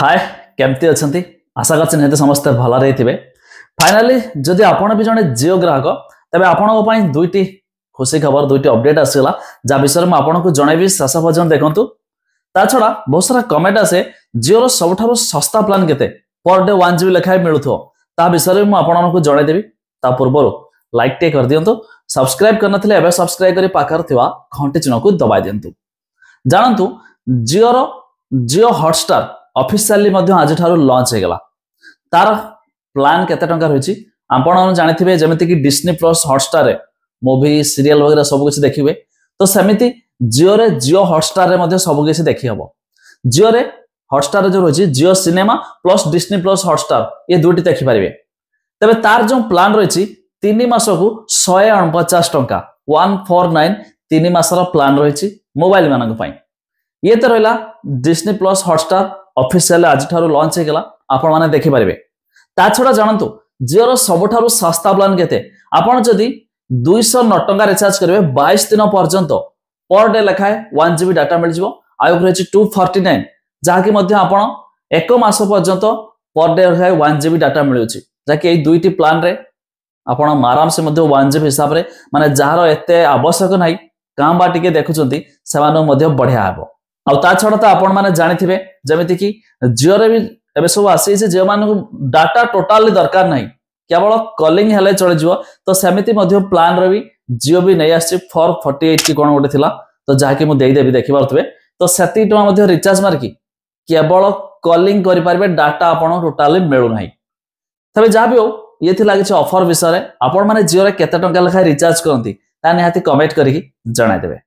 हाय केमती अच्छा आशा कर निहत समस्ते भल रही फाइनाली जदि आपण भी जड़े जियो ग्राहक तेज आपण दुईटी खुशी खबर दुईटी अपडेट आसगला जहाँ विषय में आपको जनइबी शेष पर्यटन देखूँ ता छड़ा बहुत सारा कमेंट आसे जियोर सबुठ सस्ता प्लान के पर डे 1 GB लेखाएं मिलू ता विषय में आपको जनईदेवी ता पूर्व लाइक टे कर दिंतु सब्सक्राइब करनथिले एबे सब्सक्राइब करी पाखर थिवा घंटी चिन्ह को दबाई दिंतु जानतु जियो हॉटस्टार ऑफिशियली मध्य आज ठारू लॉन्च हेगला तार प्लान केते टंका रहिछि आपण जानिथिबे जेमिति कि डिस्नी प्लस हॉटस्टार रे मूवी सीरियल वगैरह सब कुछ देखिबे तो सेमिति जियो हॉटस्टार रे मध्य सब कुछ देखि हबो जियो रे हॉटस्टार जो रहिछि Jio cinema plus Disney plus Hotstar ये दुटी देखि परिबे तबे तार जो प्लान रहिछि 3 मास को 149 टंका 149 3 मासर प्लान रहिछि मोबाइल मानक पई ये तो रहिला डिस्नी प्लस हॉटस्टार ऑफिशियल आज ठारू लॉन्च हेगला आपण माने देखि परिबे ता छडा जानंतु जियो रो सबठारू सस्ता प्लान केते आपण जदी 209 टंका रिचार्ज करिवे 22 दिन पर्यंत पर डे लेखाए 1 GB डाटा मिल जिवो आयो रहिछि 249 जहा कि मध्य आपण एक मास पर्यंत पर डे लेखाए 1 GB डाटा मिलुछि जहा कि ए दुईटी प्लान रे आपण आराम से मध्य 1 GB हिसाब रे माने जहार एते आवश्यक नाही काम बा टिके देखुचंती सेमानो मध्य बढ़िया हेबो आ ता छडा त आपण माने जानिथिबे जेमिति कि जियो रे भी एबे सब आसी जे जे मानको डाटा टोटली दरकार नाही केवल कॉलिंग हेले चले जिवो तो सेमिति मध्य प्लान रे भी जियो भी नै आसी 448 की कोन गोटे थिला तो जहा कि मु देई देबी देखि पारथबे तो 70 टका मध्य रिचार्ज मारकी केवल कॉलिंग करि पारबे डाटा आपण टोटली मिलु नाही तबे जहा भी हो ये थिला किछ ऑफर विषय रे आपण माने जियो रे केते टंका लेखा रिचार्ज करंती ता निहाती कमेंट करिकि जणाय देबे।